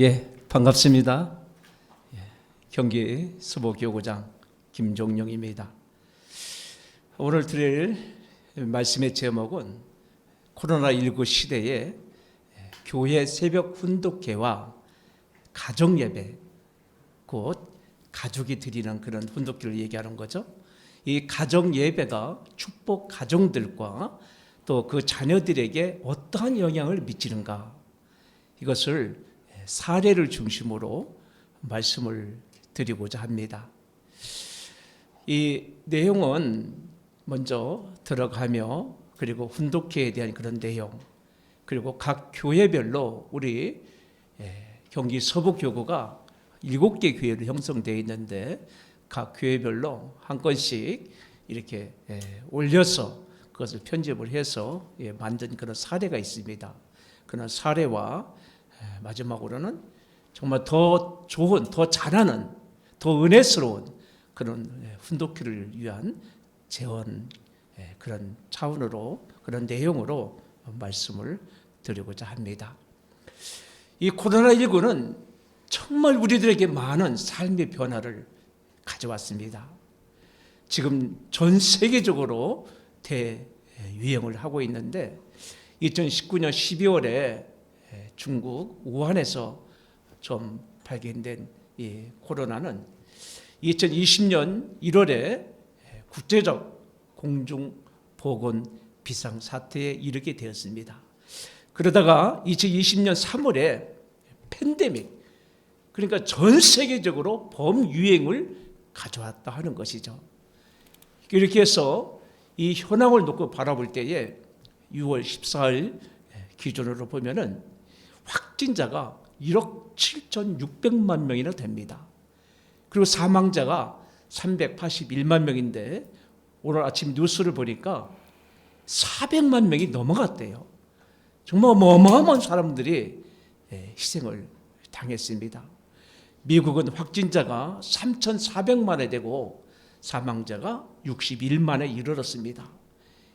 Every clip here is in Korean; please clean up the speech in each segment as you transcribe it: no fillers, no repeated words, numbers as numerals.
예, 반갑습니다. 예, 경기 서부교구장 김종영입니다. 오늘 드릴 말씀의 제목은 코로나19 시대에 교회 새벽 훈독회와 가정예배, 곧 가족이 드리는 그런 훈독회를 얘기하는 거죠. 이 가정예배가 축복 가정들과 또 그 자녀들에게 어떠한 영향을 미치는가, 이것을 사례를 중심으로 말씀을 드리고자 합니다. 이 내용은 먼저 들어가며, 그리고 훈독회에 대한 그런 내용, 그리고 각 교회별로 우리 경기 서부교구가 7개 교회로 형성되어 있는데 각 교회별로 한 건씩 이렇게 올려서 그것을 편집을 해서 만든 그런 사례가 있습니다. 그런 사례와 마지막으로는 정말 더 좋은, 더 잘하는, 더 은혜스러운 그런 훈독회를 위한 재원, 그런 차원으로, 그런 내용으로 말씀을 드리고자 합니다. 이 코로나19는 정말 우리들에게 많은 삶의 변화를 가져왔습니다. 지금 전 세계적으로 대유행을 하고 있는데 2019년 12월에 중국 우한에서 좀 발견된 이 코로나는 2020년 1월에 국제적 공중보건 비상사태에 이르게 되었습니다. 그러다가 2020년 3월에 팬데믹, 그러니까 전 세계적으로 범유행을 가져왔다 하는 것이죠. 이렇게 해서 이 현황을 놓고 바라볼 때에 6월 14일 기준으로 보면은 확진자가 1억 7,600만 명이나 됩니다. 그리고 사망자가 381만 명인데 오늘 아침 뉴스를 보니까 400만 명이 넘어갔대요. 정말 어마어마한 사람들이 희생을 당했습니다. 미국은 확진자가 3,400만에 되고 사망자가 61만에 이르렀습니다.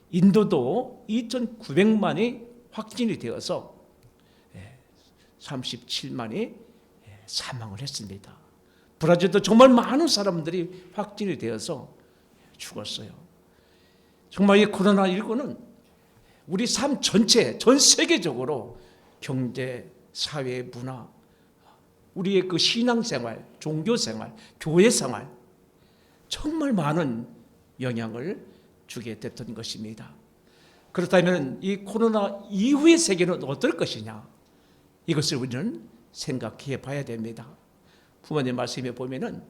인도도 2,900만이 확진이 되어서 37만이 사망을 했습니다. 브라질도 정말 많은 사람들이 확진이 되어서 죽었어요. 정말 이 코로나19는 우리 삶 전체, 전 세계적으로 경제, 사회, 문화, 우리의 그 신앙생활, 종교생활, 교회생활 정말 많은 영향을 주게 됐던 것입니다. 그렇다면 이 코로나 이후의 세계는 어떨 것이냐, 이것을 우리는 생각해 봐야 됩니다. 부모님 말씀에 보면은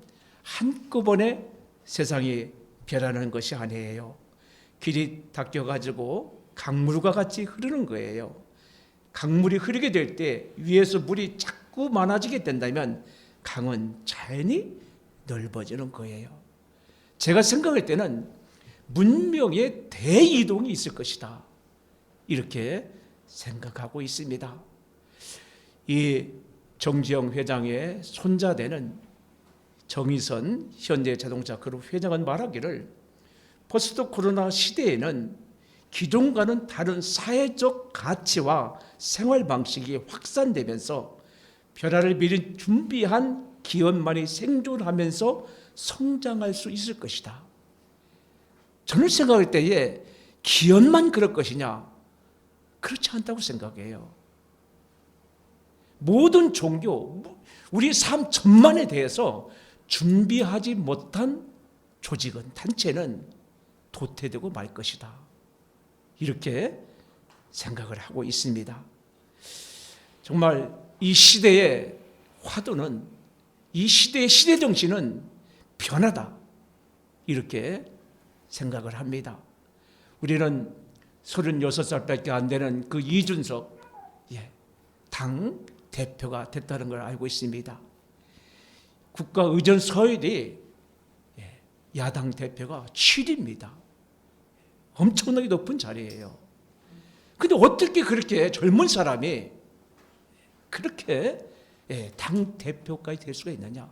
한꺼번에 세상이 변하는 것이 아니에요. 길이 닦여가지고 강물과 같이 흐르는 거예요. 강물이 흐르게 될 때 위에서 물이 자꾸 많아지게 된다면 강은 자연히 넓어지는 거예요. 제가 생각할 때는 문명의 대이동이 있을 것이다, 이렇게 생각하고 있습니다. 이 정지영 회장의 손자되는 정의선 현대자동차 그룹 회장은 말하기를, 포스트 코로나 시대에는 기존과는 다른 사회적 가치와 생활 방식이 확산되면서 변화를 미리 준비한 기업만이 생존하면서 성장할 수 있을 것이다. 저는 생각할 때에 기업만 그럴 것이냐? 그렇지 않다고 생각해요. 모든 종교, 우리 삶 전반에 대해서 준비하지 못한 조직은, 단체는 도태되고 말 것이다, 이렇게 생각을 하고 있습니다. 정말 이 시대의 화두는, 이 시대의 시대정신은 변하다, 이렇게 생각을 합니다. 우리는 36살밖에 안 되는 그 이준석 당 대표가 됐다는 걸 알고 있습니다. 국가의전 서열이 야당 대표가 7위입니다. 엄청나게 높은 자리예요. 근데 어떻게 그렇게 젊은 사람이 그렇게 당 대표까지 될 수가 있느냐?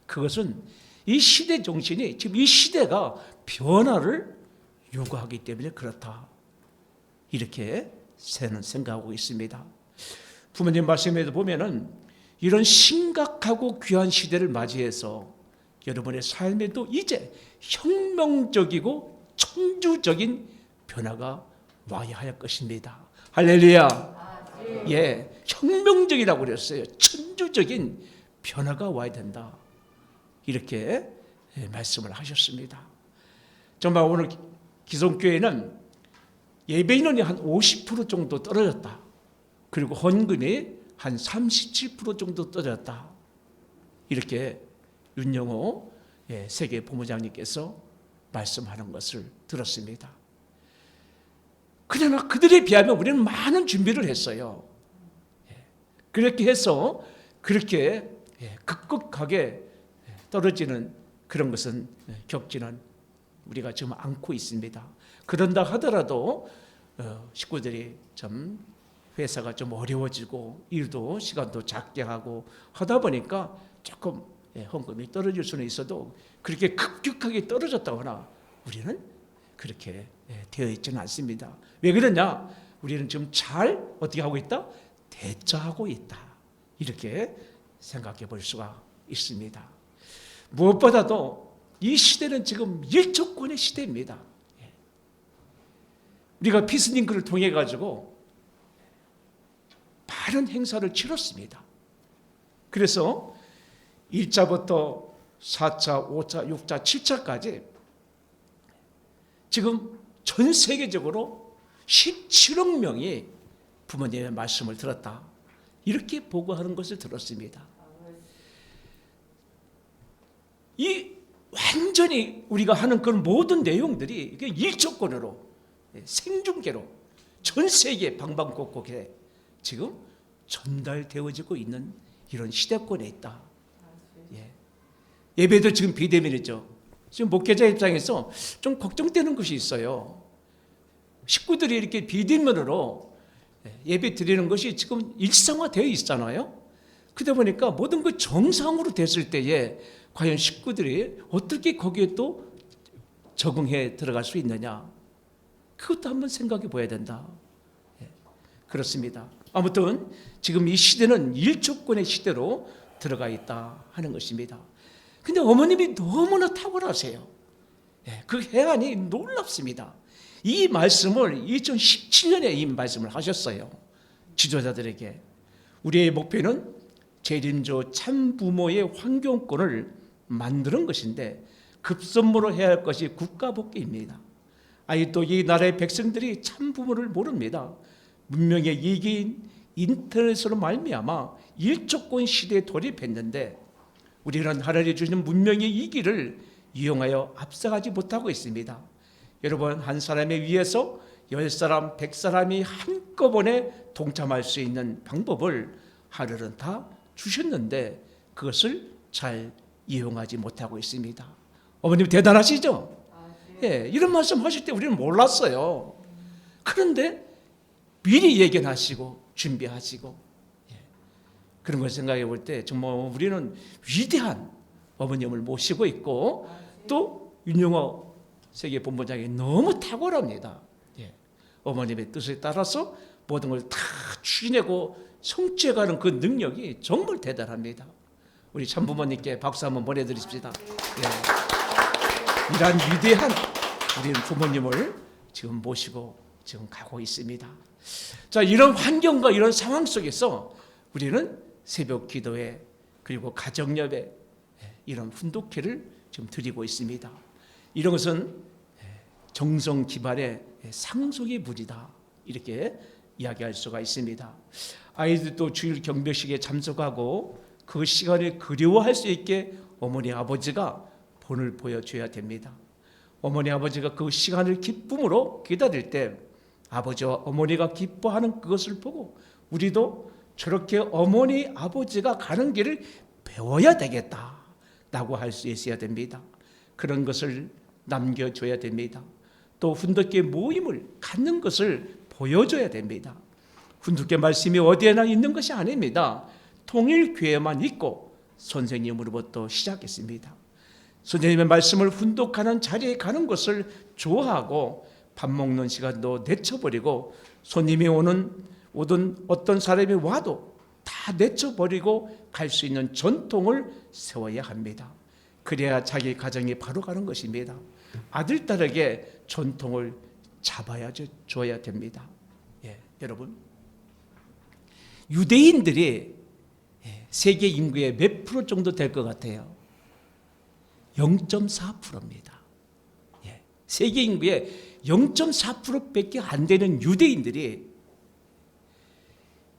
그것은 이 시대 정신이, 지금 이 시대가 변화를 요구하기 때문에 그렇다, 이렇게 저는 생각하고 있습니다. 부모님 말씀에도 보면은 이런 심각하고 귀한 시대를 맞이해서 여러분의 삶에도 이제 혁명적이고 청주적인 변화가 와야 할 것입니다. 할렐루야. 예, 혁명적이라고 그랬어요. 천주적인 변화가 와야 된다. 이렇게 말씀을 하셨습니다. 정말 오늘 기성교회는 예배 인원이 한 50% 정도 떨어졌다. 그리고 헌금이 한 37% 정도 떨어졌다. 이렇게 윤영호 세계 본부장님께서 말씀하는 것을 들었습니다. 그러나 그들에 비하면 우리는 많은 준비를 했어요. 그렇게 해서 그렇게 급격하게 떨어지는 그런 것은 겪지는 우리가 지금 않고 있습니다. 그런다 하더라도 식구들이 좀 회사가 좀 어려워지고 일도 시간도 작게 하고 하다 보니까 조금 헌금이 떨어질 수는 있어도 그렇게 급격하게 떨어졌다거나 우리는 그렇게 되어 있지는 않습니다. 왜 그러냐? 우리는 지금 잘 어떻게 하고 있다? 대처하고 있다. 이렇게 생각해 볼 수가 있습니다. 무엇보다도 이 시대는 지금 일조권의 시대입니다. 우리가 피스링크를 통해 가지고 많은 행사를 치렀습니다. 그래서 1차부터 4차, 5차, 6차, 7차까지 지금 전 세계적으로 17억 명이 부모님의 말씀을 들었다. 이렇게 보고하는 것을 들었습니다. 이 완전히 우리가 하는 그런 모든 내용들이 일조권으로 생중계로 전 세계 방방곡곡에 지금 전달되어지고 있는 이런 시대권에 있다. 예배도 지금 비대면이죠. 지금 목회자 입장에서 좀 걱정되는 것이 있어요. 식구들이 이렇게 비대면으로 예배 드리는 것이 지금 일상화되어 있잖아요. 그러다 보니까 모든 것 정상으로 됐을 때에 과연 식구들이 어떻게 거기에 또 적응해 들어갈 수 있느냐. 그것도 한번 생각해 봐야 된다. 그렇습니다. 아무튼 지금 이 시대는 일조권의 시대로 들어가 있다 하는 것입니다. 근데 어머님이 너무나 탁월하세요. 그 해안이 놀랍습니다. 이 말씀을 2017년에 이 말씀을 하셨어요. 지도자들에게. 우리의 목표는 재림조 참부모의 환경권을 만드는 것인데 급선무로 해야 할 것이 국가복귀입니다. 아직도 이 나라의 백성들이 참부모를 모릅니다. 문명의 이익인 인터넷으로 말미암아 일조권 시대에 돌입했는데 우리는 하나님이 주신 문명의 이기를 이용하여 앞서가지 못하고 있습니다. 여러분, 한 사람에 위해서 10사람, 100사람이 한꺼번에 동참할 수 있는 방법을 하늘은 다 주셨는데 그것을 잘 이용하지 못하고 있습니다. 어머님 대단하시죠? 이런 말씀 하실 때 우리는 몰랐어요. 그런데 미리 예견하시고 준비하시고 그런 걸 생각해 볼 때 정말 우리는 위대한 어머님을 모시고 있고 또 윤영호 세계 본부장이 너무 탁월합니다. 어머님의 뜻에 따라서 모든 걸 다 추진하고 성취해가는 그 능력이 정말 대단합니다. 우리 참부모님께 박수 한번 보내드리십시다. 이러한 위대한 우리는 부모님을 지금 모시고 지금 가고 있습니다. 자, 이런 환경과 이런 상황 속에서 우리는 새벽 기도회 그리고 가정 예배 이런 훈독회를 지금 드리고 있습니다. 이런 것은 정성 기반의 상속의 무리다 이렇게 이야기할 수가 있습니다. 아이들도 주일 경배식에 참석하고 그 시간을 그리워할 수 있게 어머니 아버지가 본을 보여줘야 됩니다. 어머니 아버지가 그 시간을 기쁨으로 기다릴 때 아버지와 어머니가 기뻐하는 그것을 보고 우리도 저렇게 어머니 아버지가 가는 길을 배워야 되겠다라고 할 수 있어야 됩니다. 그런 것을 남겨줘야 됩니다. 또 훈독회 모임을 갖는 것을 보여줘야 됩니다. 훈독회 말씀이 어디에나 있는 것이 아닙니다. 통일교회만 있고 선생님으로부터 시작했습니다. 선생님의 말씀을 훈독하는 자리에 가는 것을 좋아하고 밥 먹는 시간도 내쳐버리고 손님이 오든 어떤 사람이 와도 다 다 내쳐버리고 갈 수 있는 전통을 세워야 합니다. 그래야 자기 가정이 바로 가는 것입니다. 아들, 딸에게 전통을 줘야 됩니다. 예, 여러분, 유대인들이 세계 인구의 몇 프로 정도 될 것 같아요? 0.4%입니다. 예, 세계 인구의 0.4%밖에 안 되는 유대인들이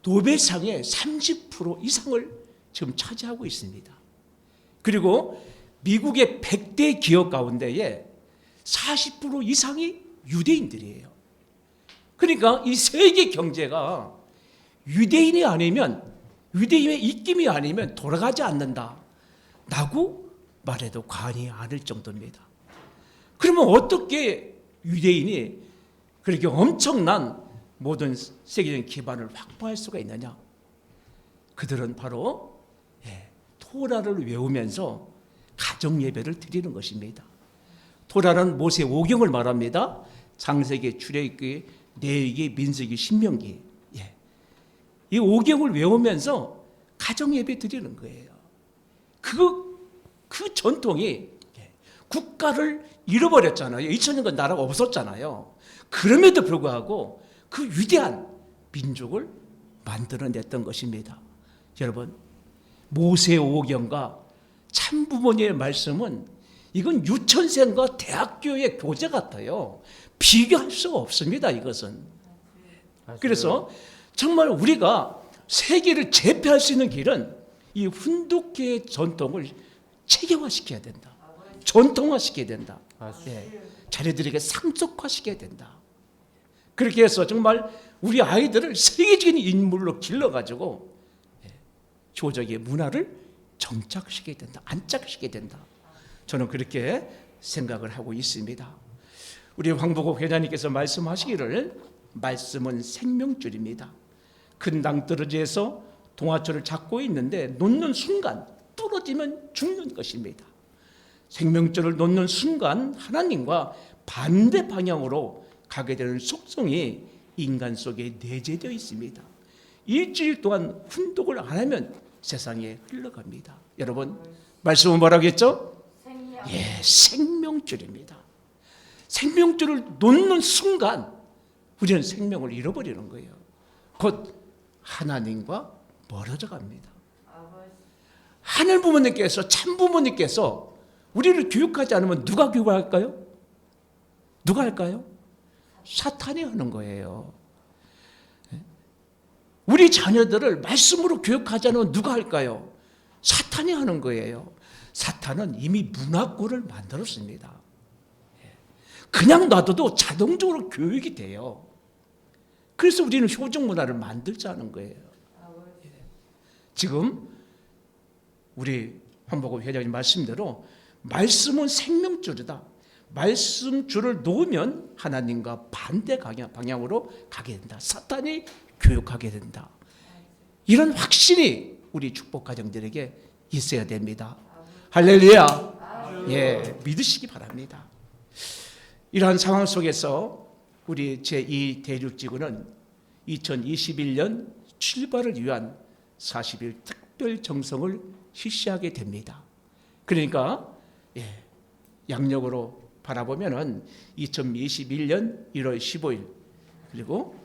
노벨상의 30% 이상을 지금 차지하고 있습니다. 그리고 미국의 100대 기업 가운데에 40% 이상이 유대인들이에요. 그러니까 이 세계 경제가 유대인이 아니면, 유대인의 입김이 아니면 돌아가지 않는다라고 말해도 과언이 아닐 정도입니다. 그러면 어떻게 유대인이 그렇게 엄청난 모든 세계적인 기반을 확보할 수가 있느냐? 그들은 바로 토라를 외우면서 가정 예배를 드리는 것입니다. 토라는 모세 오경을 말합니다. 창세기, 출애굽기, 레위기, 민수기, 신명기. 이 오경을 외우면서 가정 예배 드리는 거예요. 그 전통이 국가를 잃어버렸잖아요. 2000년간 나라가 없었잖아요. 그럼에도 불구하고 그 위대한 민족을 만들어냈던 것입니다. 여러분, 모세 오경과 참부모님의 말씀은 이건 유치원생과 대학교의 교재 같아요. 비교할 수가 없습니다. 이것은. 그래서 정말 우리가 세계를 제패할 수 있는 길은 이 훈독회의 전통을 체계화시켜야 된다. 전통화시켜야 된다. 자녀들에게 상속화시켜야 된다. 그렇게 해서 정말 우리 아이들을 세계적인 인물로 길러가지고 조적의 문화를 정착시켜야 된다. 안착시켜야 된다. 저는 그렇게 생각을 하고 있습니다. 우리 황보고 회장님께서 말씀하시기를 말씀은 생명줄입니다. 큰 낭떠러지에서 동화줄을 잡고 있는데 놓는 순간 부러지면 죽는 것입니다. 생명줄을 놓는 순간 하나님과 반대 방향으로 가게 되는 속성이 인간 속에 내재되어 있습니다. 일주일 동안 훈독을 안 하면 세상에 흘러갑니다. 여러분, 말씀은 뭐라고 했죠? 생명줄입니다. 생명줄을 놓는 순간 우리는 생명을 잃어버리는 거예요. 곧 하나님과 멀어져 갑니다. 하늘 부모님께서, 참 부모님께서 우리를 교육하지 않으면 누가 교육할까요? 누가 할까요? 사탄이 하는 거예요. 우리 자녀들을 말씀으로 교육하지 않으면 누가 할까요? 사탄이 하는 거예요. 사탄은 이미 문화권을 만들었습니다. 그냥 놔둬도 자동적으로 교육이 돼요. 그래서 우리는 효종 문화를 만들자는 거예요. 지금 우리 황보고 회장님 말씀대로 말씀은 생명줄이다. 말씀줄을 놓으면 하나님과 반대 방향으로 가게 된다. 사탄이 교육하게 된다. 이런 확신이 우리 축복 가정들에게 있어야 됩니다. 할렐루야. 믿으시기 바랍니다. 이러한 상황 속에서 우리 제2 대륙지구는 2021년 출발을 위한 40일 특별 정성을 실시하게 됩니다. 그러니까 양력으로 바라보면은 2021년 1월 15일 그리고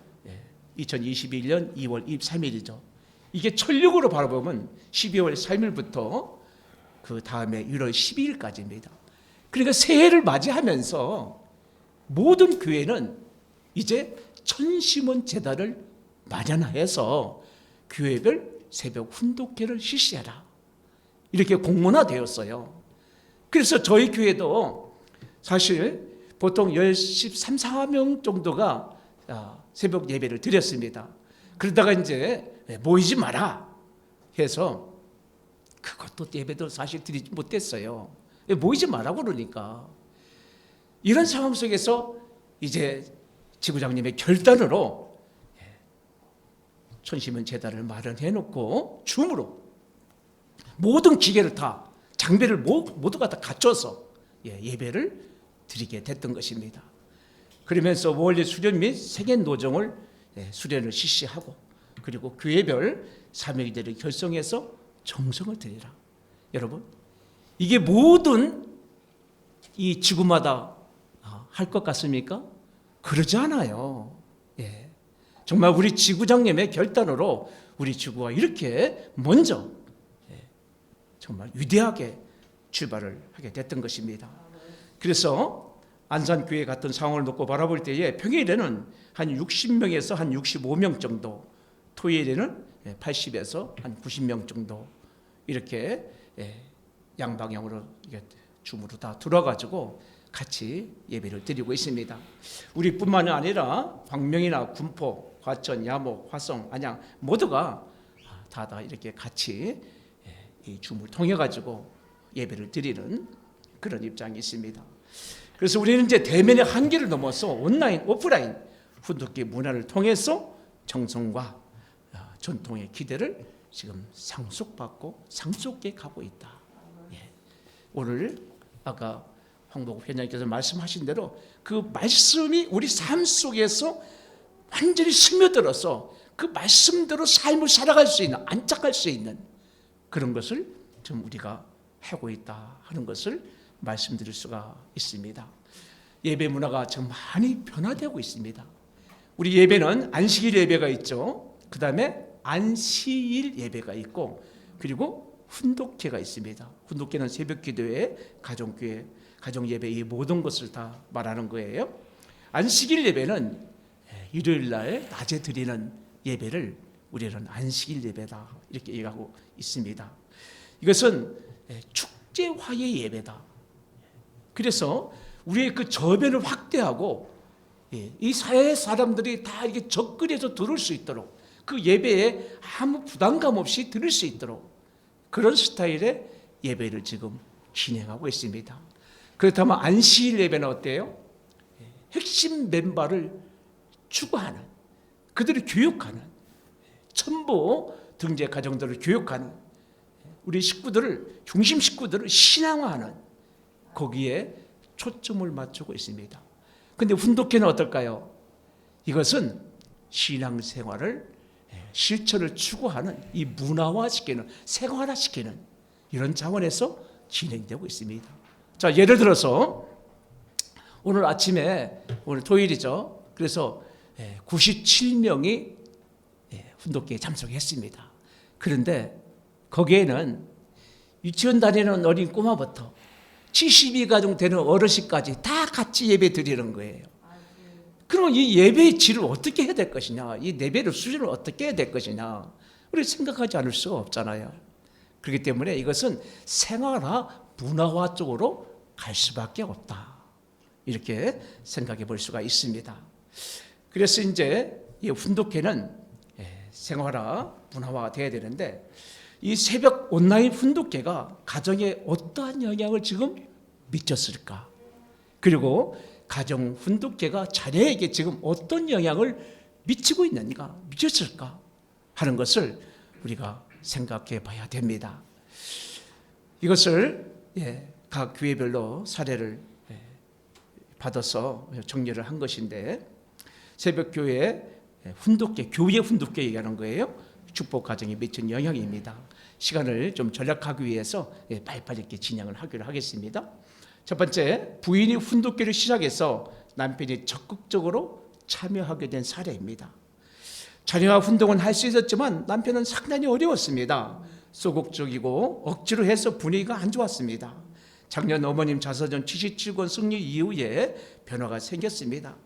2021년 2월 23일이죠. 이게 천력으로 바라보면 12월 3일부터 그 다음에 1월 12일까지입니다. 그러니까 새해를 맞이하면서 모든 교회는 이제 천심원 제단을 마련해서 교회별 새벽 훈독회를 실시하라. 이렇게 공문화되었어요. 그래서 저희 교회도 사실 보통 13, 14명 정도가 새벽 예배를 드렸습니다. 그러다가 이제 모이지 마라 해서 그것도 예배도 사실 드리지 못했어요. 모이지 마라 그러니까. 이런 상황 속에서 이제 지부장님의 결단으로 천심원 제단을 마련해 놓고 줌으로 모든 기계를 다 장비를 모두가 다 갖춰서 예배를 드리게 됐던 것입니다. 그러면서 원리 수련 및 세계 노정을 수련을 실시하고 그리고 교회별 사명이들을 결성해서 정성을 드리라. 여러분, 이게 모든 이 지구마다 할 것 같습니까? 그러지 않아요. 예. 정말 우리 지구장님의 결단으로 우리 지구가 이렇게 먼저 정말 위대하게 출발을 하게 됐던 것입니다. 그래서 안산교회 같은 상황을 놓고 바라볼 때에 평일에는 한 60명에서 한 65명 정도, 토요일에는 80에서 한 90명 정도 이렇게 양방향으로 줌으로 다 들어가지고 같이 예배를 드리고 있습니다. 우리뿐만 아니라 광명이나 군포, 과천, 야목, 화성, 안양 모두가 다 이렇게 같이 이 줌을 통해 가지고 예배를 드리는 그런 입장이 있습니다. 그래서 우리는 이제 대면의 한계를 넘어서 온라인, 오프라인 훈독기 문화를 통해서 정성과 전통의 기대를 지금 상속받고 상속해 가고 있다. 예. 오늘 아까 황복우 회장님께서 말씀하신 대로 그 말씀이 우리 삶 속에서 완전히 스며들어서 그 말씀대로 삶을 살아갈 수 있는, 안착할 수 있는 그런 것을 좀 우리가 하고 있다 하는 것을 말씀드릴 수가 있습니다. 예배 문화가 좀 많이 변화되고 있습니다. 우리 예배는 안식일 예배가 있죠. 그 다음에 안시일 예배가 있고, 그리고 훈독회가 있습니다. 훈독회는 새벽기도회, 가정교회, 가정예배 이 모든 것을 다 말하는 거예요. 안식일 예배는 일요일날 낮에 드리는 예배를 우리는 안식일 예배다 이렇게 얘기하고 있습니다. 이것은 축제화의 예배다. 그래서 우리의 그 저변을 확대하고 이 사회 사람들이 다 이렇게 접근해서 들을 수 있도록, 그 예배에 아무 부담감 없이 들을 수 있도록 그런 스타일의 예배를 지금 진행하고 있습니다. 그렇다면 안식일 예배는 어때요? 핵심 멤버를 추구하는, 그들을 교육하는, 첨부 등재 가정들을 교육하는, 우리 식구들을, 중심 식구들을 신앙화하는, 거기에 초점을 맞추고 있습니다. 그런데 훈독회는 어떨까요? 이것은 신앙생활을, 실천을 추구하는, 이 문화화시키는, 생활화시키는 이런 차원에서 진행되고 있습니다. 자, 예를 들어서 오늘 아침에, 오늘 토요일이죠. 그래서 97명이 훈독회에 참석했습니다. 그런데 거기에는 유치원 다니는 어린 꼬마부터 72가정 되는 어르신까지 다 같이 예배 드리는 거예요. 그럼 이 예배의 질을 어떻게 해야 될 것이냐, 이 예배의 수준을 어떻게 해야 될 것이냐, 우리 생각하지 않을 수가 없잖아요. 그렇기 때문에 이것은 생활화, 문화화 쪽으로 갈 수밖에 없다, 이렇게 생각해 볼 수가 있습니다. 그래서 이제 이 훈독회는 생활화, 문화화가 돼야 되는데, 이 새벽 온라인 훈독회가 가정에 어떠한 영향을 지금 미쳤을까? 그리고 가정 훈독회가 자녀에게 지금 어떤 영향을 미치고 있는가, 미쳤을까 하는 것을 우리가 생각해 봐야 됩니다. 이것을 각 교회별로 사례를 받아서 정리를 한 것인데, 새벽교회 훈독회, 교회 훈독회 얘기하는 거예요. 축복 가정에 미친 영향입니다. 시간을 좀 절약하기 위해서 빨리빨리 이렇게 진행을 하기로 하겠습니다. 첫 번째, 부인이 훈독회를 시작해서 남편이 적극적으로 참여하게 된 사례입니다. 자녀와 훈독은 할 수 있었지만 남편은 상당히 어려웠습니다. 소극적이고 억지로 해서 분위기가 안 좋았습니다. 작년 어머님 자서전 77권 승리 이후에 변화가 생겼습니다.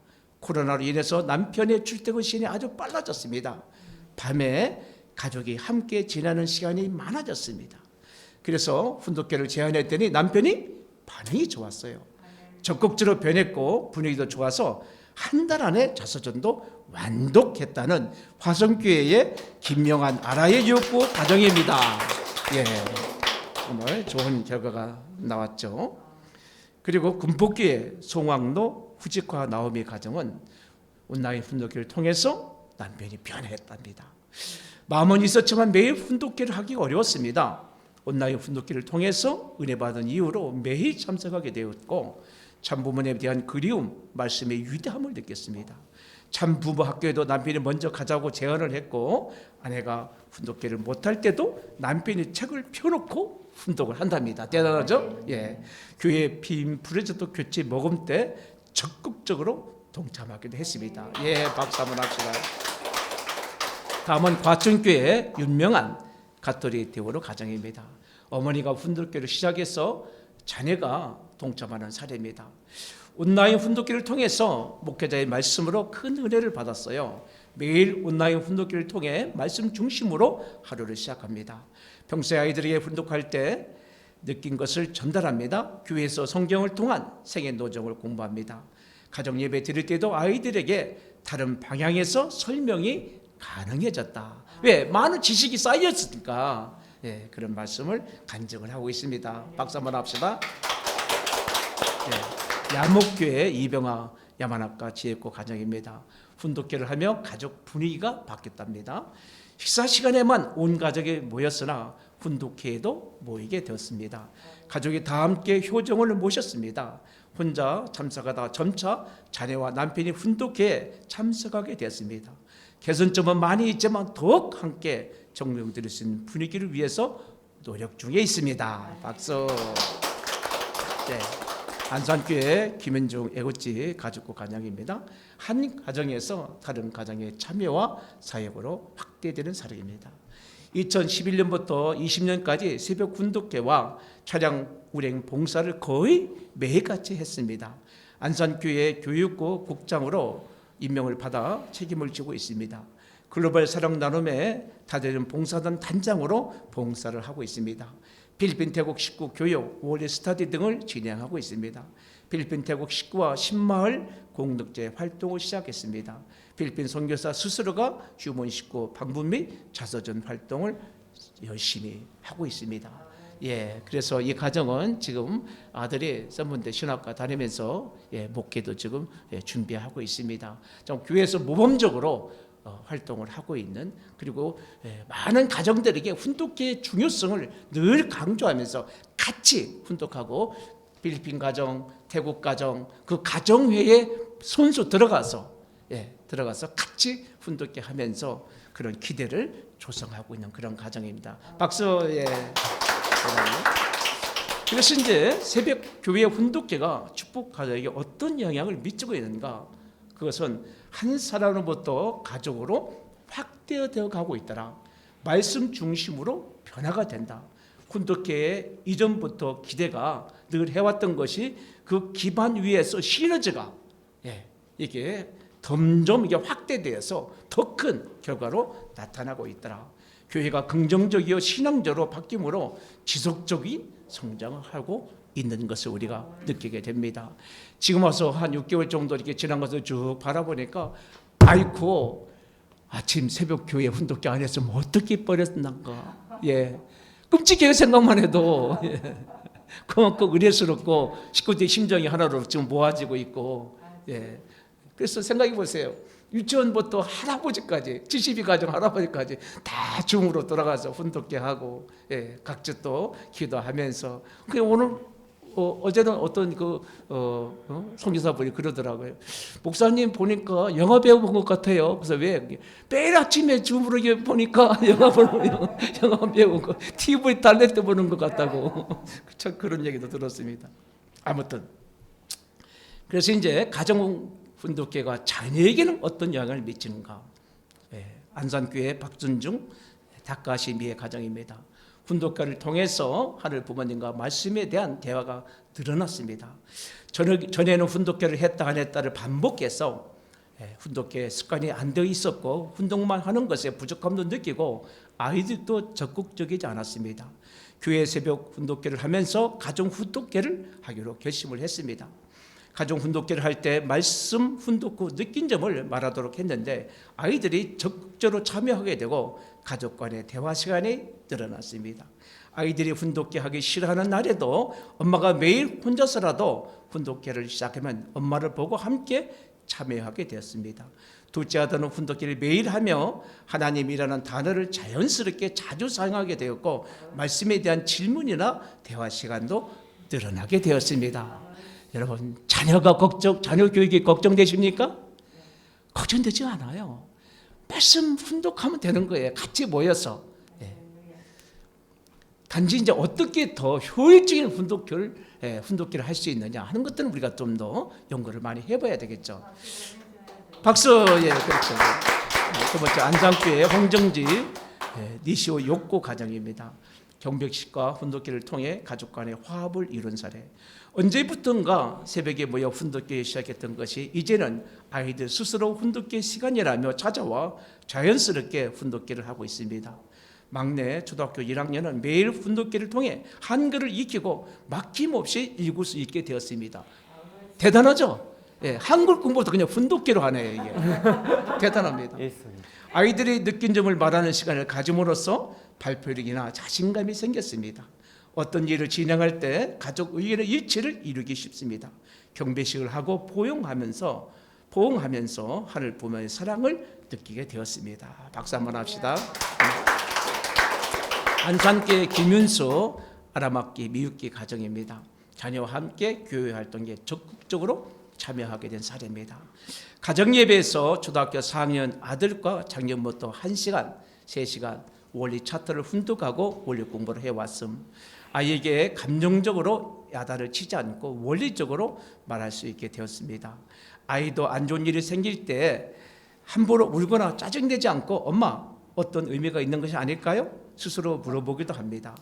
코로나로 인해서 남편의 출퇴근 시간이 아주 빨라졌습니다. 밤에 가족이 함께 지내는 시간이 많아졌습니다. 그래서 훈독회를 제안했더니 남편이 반응이 좋았어요. 적극적으로 변했고 분위기도 좋아서 한 달 안에 자서전도 완독했다는 화성교회의 김명한 아라의 욕구 가정입니다. 정말 좋은 결과가 나왔죠. 그리고 군포교회 송왕로 후직화 나오미 가정은 온라인 훈독회를 통해서 남편이 변했답니다. 마음은 있었지만 매일 훈독회를 하기가 어려웠습니다. 온라인 훈독회를 통해서 은혜 받은 이후로 매일 참석하게 되었고, 참부모에 대한 그리움, 말씀의 위대함을 느꼈습니다. 참 부부 학교에도 남편이 먼저 가자고 제안을 했고, 아내가 훈독회를 못할 때도 남편이 책을 펴놓고 훈독을 한답니다. 대단하죠? 예. 교회 빈 프로젝트 교체 모금 때 적극적으로 동참하기도 했습니다. 예, 박수 한번 합시다. 다음은 과천교회 유명한 가톨릭 대우로 가정입니다. 어머니가 훈독회를 시작해서 자녀가 동참하는 사례입니다. 온라인 훈독회를 통해서 목회자의 말씀으로 큰 은혜를 받았어요. 매일 온라인 훈독회를 통해 말씀 중심으로 하루를 시작합니다. 평소에 아이들에게 훈독할 때 느낀 것을 전달합니다. 교회에서 성경을 통한 생애 노정을 공부합니다. 가정 예배 드릴 때도 아이들에게 다른 방향에서 설명이 가능해졌다. 왜? 많은 지식이 쌓였으니까. 예, 그런 말씀을 간증을 하고 있습니다. 박수 한번 합시다. 예, 야목교회 이병아 야만학과 지혜고 가정입니다. 훈독회를 하며 가족 분위기가 바뀌었답니다. 식사 시간에만 온 가족이 모였으나 훈독회에도 모이게 되었습니다. 가족이 다 함께 효정을 모셨습니다. 혼자 참석하다가 점차 자녀와 남편이 훈독회에 참석하게 되었습니다. 개선점은 많이 있지만 더욱 함께 정명드릴 수 있는 분위기를 위해서 노력 중에 있습니다. 박수. 네. 안산교회 김현중 애국지 가족구 가정입니다. 한 가정에서 다른 가정의 참여와 사역으로 확대되는 사례입니다. 2011년부터 20년까지 새벽 훈독회와 차량 운행 봉사를 거의 매일같이 했습니다. 안산교회 교육부 국장으로 임명을 받아 책임을 지고 있습니다. 글로벌 사랑 나눔의 다재는 봉사단 단장으로 봉사를 하고 있습니다. 필리핀 태국 식구 교육, 월드 스터디 등을 진행하고 있습니다. 필리핀 태국 식구와 신마을 공동체 활동을 시작했습니다. 필리핀 선교사 스스로가 휴먼 식구 방문 및 자서전 활동을 열심히 하고 있습니다. 예, 그래서 이 가정은 지금 아들이 선문대 신학과 다니면서 목회도 지금 준비하고 있습니다. 좀 교회에서 모범적으로 활동을 하고 있는, 그리고 많은 가정들에게 훈독회의 중요성을 늘 강조하면서 같이 훈독하고 필리핀 가정, 태국 가정, 그 가정회에 손수 들어가서 같이 훈독회 하면서 그런 기대를 조성하고 있는 그런 가정입니다. 박수. 예. 그래서 이제 새벽 교회 훈독회가 축복 가정에게 어떤 영향을 미치고 있는가? 그것은 한 사람으로부터 가족으로 확대되어 가고 있더라. 말씀 중심으로 변화가 된다. 훈독회의 이전부터 기대가 늘 해왔던 것이 그 기반 위에서 시너지가 이게 점점 이게 확대되어서 더 큰 결과로 나타나고 있더라. 교회가 긍정적이고 신앙적으로 바뀜으로 지속적인 성장을 하고 있는 것을 우리가 느끼게 됩니다. 지금 와서 한 6개월 정도 이렇게 지난 것을 쭉 바라보니까 아이고 아침 새벽 교회 훈독회 안 했으면 어떻게 뻔했는가. 예, 끔찍해요. 생각만 해도. 예. 그만큼 의례스럽고 식구들의 심정이 하나로 지금 모아지고 있고. 예. 그래서 생각해 보세요. 유치원부터 할아버지까지 72 가정 할아버지까지 다 줌으로 돌아가서 훈독회 하고 각주 또 기도하면서. 그 오늘 어제는 어떤 선교사분이 그러더라고요. 목사님 보니까 영화 배우 본 것 같아요. 그래서 왜 매일 아침에 줌으로 보니까 영화 배우 거 TV 달래트 보는 것 같다고. 참 그런 얘기도 들었습니다. 아무튼 그래서 이제 가정 훈독회가 자녀에게는 어떤 영향을 미치는가? 안산교회 박준중 닭가시미의 가정입니다. 훈독회를 통해서 하늘 부모님과 말씀에 대한 대화가 늘어났습니다. 전에는 훈독회를 했다 안 했다를 반복해서 훈독회 습관이 안 되어 있었고 훈독만 하는 것에 부족함도 느끼고 아이들도 적극적이지 않았습니다. 교회 새벽 훈독회를 하면서 가정 훈독회를 하기로 결심을 했습니다. 가정 훈독회를 할 때 말씀 훈독 후 느낀 점을 말하도록 했는데 아이들이 적극적으로 참여하게 되고 가족 간의 대화 시간이 늘어났습니다. 아이들이 훈독회 하기 싫어하는 날에도 엄마가 매일 혼자서라도 훈독회를 시작하면 엄마를 보고 함께 참여하게 되었습니다. 둘째 아들은 훈독회를 매일 하며 하나님이라는 단어를 자연스럽게 자주 사용하게 되었고 말씀에 대한 질문이나 대화 시간도 늘어나게 되었습니다. 여러분 자녀 교육이 걱정되십니까? 걱정되지 않아요. 말씀 훈독하면 되는 거예요. 같이 모여서. 예. 단지 이제 어떻게 더 효율적인 훈독기를 할 수 있느냐 하는 것들은 우리가 좀 더 연구를 많이 해봐야 되겠죠. 박수. 예, 그렇죠. 두 번째 안산교회 홍정지 니시오 욕고 가정입니다. 경백식과 훈독기를 통해 가족 간의 화합을 이룬 사례. 언제부턴가 새벽에 모여 훈독기 시작했던 것이 이제는 아이들 스스로 훈독기 시간이라며 찾아와 자연스럽게 훈독기를 하고 있습니다. 막내 초등학교 1학년은 매일 훈독기를 통해 한글을 익히고 막힘없이 읽을 수 있게 되었습니다. 대단하죠? 예, 한글 공부도 그냥 훈독기로 하네요. 이게 대단합니다. 아이들이 느낀 점을 말하는 시간을 가짐으로써 발표력이나 자신감이 생겼습니다. 어떤 일을 진행할 때 가족 의견의 일치를 이루기 쉽습니다. 경배식을 하고 포용하면서 하늘 부모의 사랑을 느끼게 되었습니다. 박수 한번 합시다. 안산교회 김윤수 아람악기 미육기 가정입니다. 자녀와 함께 교회 활동에 적극적으로 참여하게 된 사례입니다. 가정예배에서 초등학교 4학년 아들과 작년부터 1시간, 3시간 원리 차트를 훈독하고 원리 공부를 해왔음. 아이에게 감정적으로 야단을 치지 않고 원리적으로 말할 수 있게 되었습니다. 아이도 안 좋은 일이 생길 때 함부로 울거나 짜증내지 않고 엄마 어떤 의미가 있는 것이 아닐까요? 스스로 물어보기도 합니다.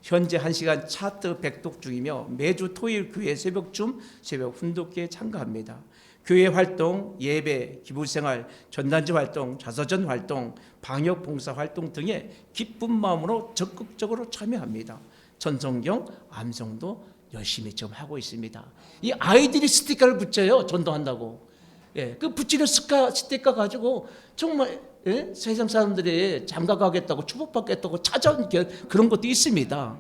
현재 1시간 차트 백독 중이며 매주 토요일 교회 새벽쯤 새벽 훈독기에 참가합니다. 교회 활동, 예배, 기부생활, 전단지 활동, 자서전 활동, 방역 봉사 활동 등에 기쁜 마음으로 적극적으로 참여합니다. 전성경, 암송도 열심히 좀 하고 있습니다. 이 아이들이 스티커를 붙여요. 전도한다고. 예, 그 붙이는 스티커 가지고 정말 세상 사람들이 장가가겠다고 축복받겠다고 찾아온 그런 것도 있습니다.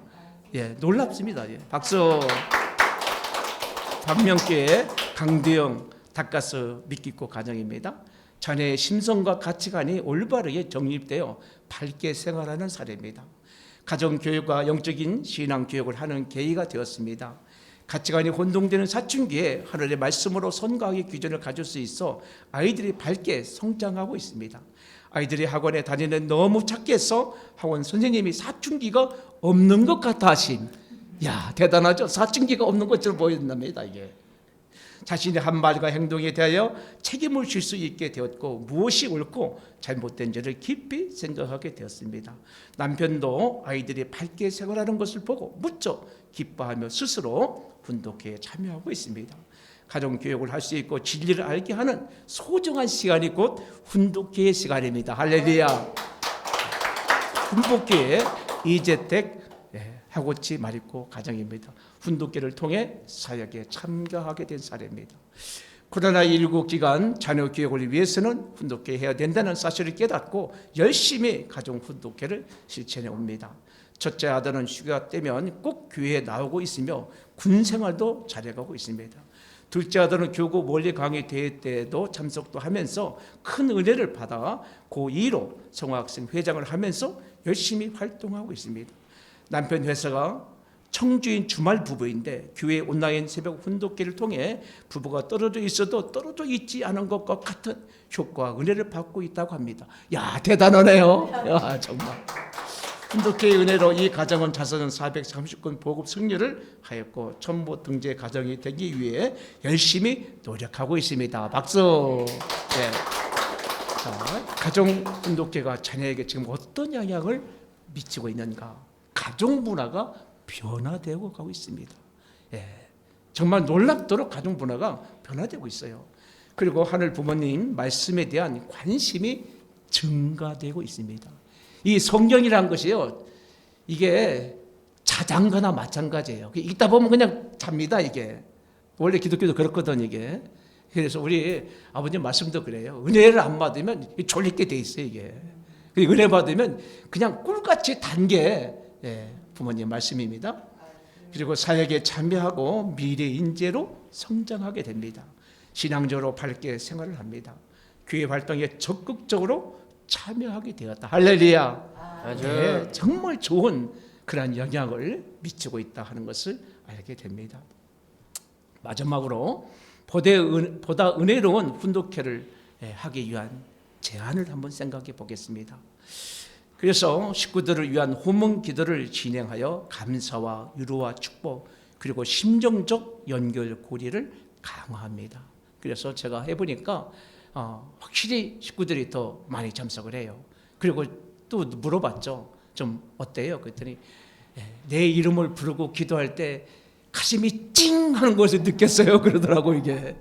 예, 놀랍습니다. 예, 박수. 박명교회 강두영 닭가스 믿기고 가정입니다. 자녀의 심성과 가치관이 올바르게 정립되어 밝게 생활하는 사례입니다. 가정교육과 영적인 신앙교육을 하는 계기가 되었습니다. 가치관이 혼동되는 사춘기에 하늘의 말씀으로 선과학의 규전을 가질 수 있어 아이들이 밝게 성장하고 있습니다. 아이들이 학원에 다니는 너무 착해서 학원 선생님이 사춘기가 없는 것 같아 하심. 야, 대단하죠? 사춘기가 없는 것처럼 보인답니다. 이게 자신의 한 말과 행동에 대하여 책임을 질 수 있게 되었고 무엇이 옳고 잘못된지를 깊이 생각하게 되었습니다. 남편도 아이들이 밝게 생활하는 것을 보고 무척 기뻐하며 스스로 훈독회에 참여하고 있습니다. 가정교육을 할 수 있고 진리를 알게 하는 소중한 시간이 곧 훈독회의 시간입니다. 할렐루야. 훈독회의 이재택 하고치 마리코 가정입니다. 훈독회를 통해 사역에 참가하게 된 사례입니다. 코로나19 기간 자녀 교육을 위해서는 훈독회 해야 된다는 사실을 깨닫고 열심히 가정 훈독회를 실천해 옵니다. 첫째 아들은 휴가 때면 꼭 교회에 나오고 있으며 군 생활도 잘해가고 있습니다. 둘째 아들은 교구 원리 강의 대회 때도 참석도 하면서 큰 은혜를 받아 고2로 성화학생 회장을 하면서 열심히 활동하고 있습니다. 남편 회사가 청주인 주말 부부인데 교회 온라인 새벽 훈독회를 통해 부부가 떨어져 있어도 떨어져 있지 않은 것과 같은 효과와 은혜를 받고 있다고 합니다. 야, 대단하네요. 야, 정말. 훈독회의 은혜로 이 가정은 자서전 430권 보급 승리를 하였고 첨보 등재 가정이 되기 위해 열심히 노력하고 있습니다. 박수. 네. 자, 가정 훈독회가 자녀에게 지금 어떤 영향을 미치고 있는가? 가정 문화가 변화되고 가고 있습니다. 예, 정말 놀랍도록 가정 문화가 변화되고 있어요. 그리고 하늘 부모님 말씀에 대한 관심이 증가되고 있습니다. 이 성경이라는 것이요, 이게 자장가나 마찬가지예요. 읽다 보면 그냥 잡니다. 이게 원래 기독교도 그렇거든. 이게 그래서 우리 아버님 말씀도 그래요. 은혜를 안 받으면 졸리게 돼 있어요. 이게 은혜 받으면 그냥 꿀같이 단 게 부모님 말씀입니다. 그리고 사역에 참여하고 미래 인재로 성장하게 됩니다. 신앙적으로 밝게 생활을 합니다. 교회 활동에 적극적으로 참여하게 되었다. 할렐루야. 네, 정말 좋은 그런 영향을 미치고 있다 하는 것을 알게 됩니다. 마지막으로 보다 은혜로운 훈독회를 하기 위한 제안을 한번 생각해 보겠습니다. 그래서 식구들을 위한 호문 기도를 진행하여 감사와 위로와 축복 그리고 심정적 연결 고리를 강화합니다. 그래서 제가 해보니까 확실히 식구들이 더 많이 참석을 해요. 그리고 또 물어봤죠. 좀 어때요? 그랬더니 내 이름을 부르고 기도할 때 가슴이 찡 하는 것을 느꼈어요. 그러더라고 이게.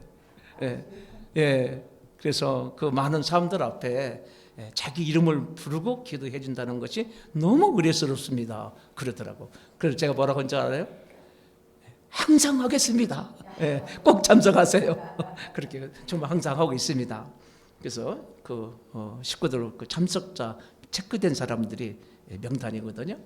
그래서 그 많은 사람들 앞에 자기 이름을 부르고 기도해 준다는 것이 너무 의례스럽습니다. 그러더라고. 그래서 제가 뭐라고 한줄 알아요? 항상 하겠습니다. 꼭 참석하세요. 그렇게 정말 항상 하고 있습니다. 그래서 그 식구들 그 참석자 체크된 사람들이 명단이거든요.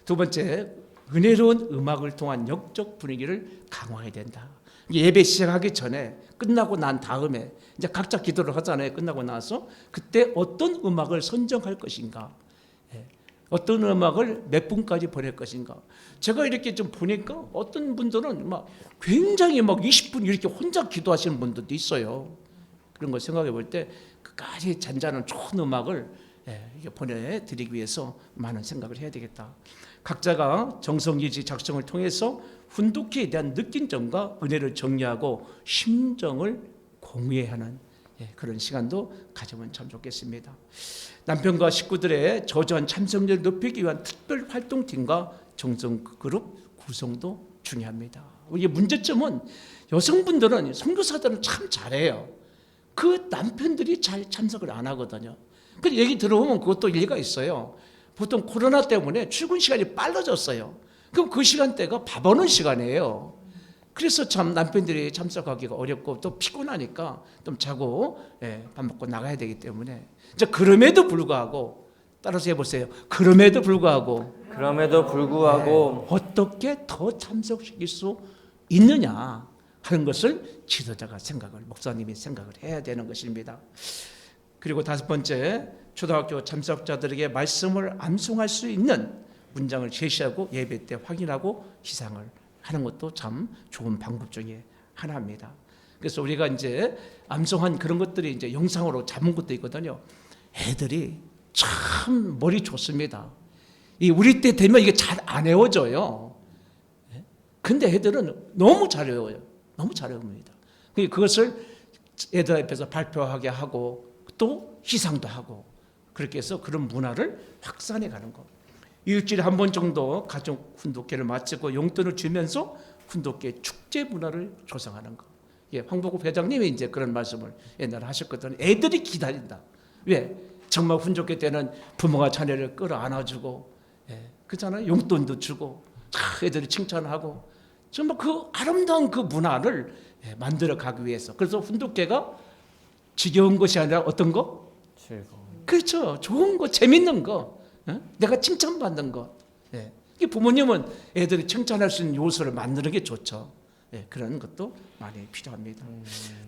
두 번째, 은혜로운 음악을 통한 영적 분위기를 강화해야 된다. 예배 시작하기 전에 끝나고 난 다음에 이제 각자 기도를 하잖아요. 끝나고 나서 그때 어떤 음악을 선정할 것인가, 어떤 음악을 몇 분까지 보낼 것인가. 제가 이렇게 좀 보니까 어떤 분들은 막 굉장히 막 20분 이렇게 혼자 기도하시는 분들도 있어요. 그런 걸 생각해 볼 때 끝까지 잔잔한 좋은 음악을 보내드리기 위해서 많은 생각을 해야 되겠다. 각자가 정성유지 작성을 통해서 훈독기에 대한 느낀 점과 은혜를 정리하고 심정을 공유하는 그런 시간도 가지면 참 좋겠습니다. 남편과 식구들의 저조한 참석률을 높이기 위한 특별 활동팀과 정성그룹 구성도 중요합니다. 이게 문제점은 여성분들은 선교사들은 참 잘해요. 그 남편들이 잘 참석을 안 하거든요. 그 얘기 들어보면 그것도 일리가 있어요. 보통 코로나 때문에 출근 시간이 빨라졌어요. 그럼 그 시간대가 밥 오는 시간이에요. 그래서 참 남편들이 참석하기가 어렵고 또 피곤하니까 좀 자고 밥 먹고 나가야 되기 때문에 이제 그럼에도 불구하고 따라서 해보세요. 그럼에도 불구하고 어떻게 더 참석시킬 수 있느냐 하는 것을 지도자가 목사님이 생각을 해야 되는 것입니다. 그리고 다섯 번째, 초등학교 참석자들에게 말씀을 암송할 수 있는 문장을 제시하고 예배 때 확인하고 희상을 하는 것도 참 좋은 방법 중에 하나입니다. 그래서 우리가 이제 암송한 그런 것들이 이제 영상으로 잡은 것도 있거든요. 애들이 참 머리 좋습니다. 우리 때 되면 이게 잘 안 외워져요. 근데 애들은 너무 잘 외워요. 너무 잘 외웁니다. 그것을 애들 앞에서 발표하게 하고 또 희상도 하고 그렇게 해서 그런 문화를 확산해 가는 거. 일주일에 한 번 정도 가족 훈독회를 마치고 용돈을 주면서 훈독회 축제 문화를 조성하는 거. 황보급 회장님이 이제 그런 말씀을 옛날에 하셨거든요. 애들이 기다린다. 왜? 정말 훈독회 때는 부모가 자녀를 끌어안아주고, 그렇잖아요. 용돈도 주고, 애들이 칭찬하고, 정말 그 아름다운 그 문화를 만들어 가기 위해서. 그래서 훈독회가 지겨운 것이 아니라 어떤 거? 즐거운. 그렇죠. 좋은 거, 재밌는 거, 내가 칭찬받는 거. 부모님은 애들이 칭찬할 수 있는 요소를 만드는 게 좋죠. 그런 것도 많이 필요합니다.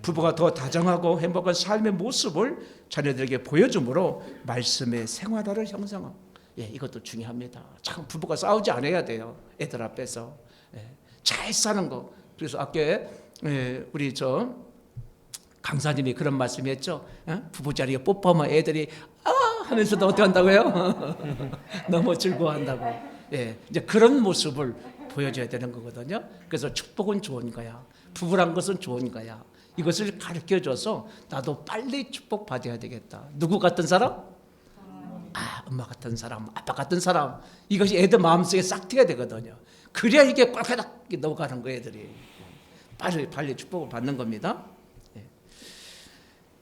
부부가 더 다정하고 행복한 삶의 모습을 자녀들에게 보여주므로 말씀의 생활화를 형성하고, 이것도 중요합니다. 참 부부가 싸우지 않아야 돼요. 애들 앞에서 잘 사는 거. 그래서 아까 우리 강사님이 그런 말씀했죠. 부부 자리에 뽀뽀하면 애들이 하면서도 어떻게 한다고요? 너무 즐거워한다고. 이제 그런 모습을 보여줘야 되는 거거든요. 그래서 축복은 좋은 거야. 부부란 것은 좋은 거야. 이것을 가르쳐줘서 나도 빨리 축복 받아야 되겠다. 누구 같은 사람? 엄마 같은 사람, 아빠 같은 사람. 이것이 애들 마음속에 싹 트야 되거든요. 그래야 이게 꽉꽉 넘어가는 거예요, 애들이. 빨리 축복을 받는 겁니다.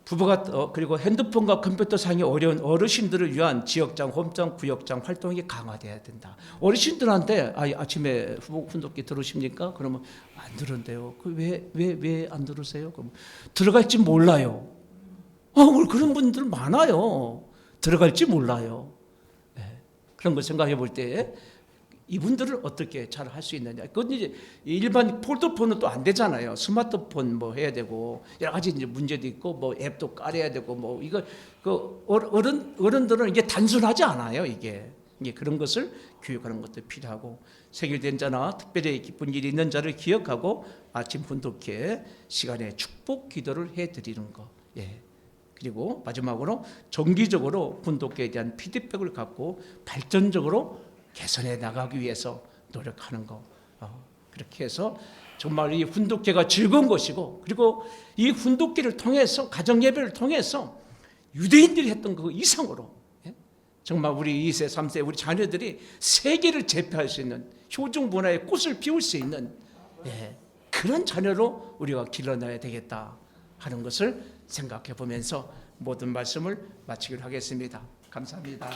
부부가 그리고 핸드폰과 컴퓨터 사용이 어려운 어르신들을 위한 지역장, 홈장, 구역장 활동이 강화돼야 된다. 어르신들한테 아침에 훈독기 들으십니까? 그러면 안 들은데요. 왜 안 들으세요? 그럼 들어갈지 몰라요. 그런 분들 많아요. 들어갈지 몰라요. 그런 걸 생각해 볼 때 이분들을 어떻게 잘 할 수 있느냐. 그건 이제 일반 폴더폰은 또 안 되잖아요. 스마트폰 뭐 해야 되고 여러 가지 이제 문제도 있고 뭐 앱도 깔아야 되고 뭐 이거 그 어른들은 이게 단순하지 않아요. 이게 그런 것을 교육하는 것도 필요하고 생일된 자나 특별히 기쁜 일이 있는 자를 기억하고 아침 훈독회 시간에 축복 기도를 해드리는 거. 그리고 마지막으로 정기적으로 훈독회에 대한 피드백을 갖고 발전적으로 개선해 나가기 위해서 노력하는 거. 그렇게 해서 정말 이 훈독회가 즐거운 것이고, 그리고 이 훈독회를 통해서 가정 예배를 통해서 유대인들이 했던 그 이상으로 정말 우리 2세, 3세 우리 자녀들이 세계를 제패할 수 있는 효중 문화의 꽃을 피울 수 있는 그런 자녀로 우리가 길러놔야 되겠다 하는 것을 생각해 보면서 모든 말씀을 마치기로 하겠습니다. 감사합니다.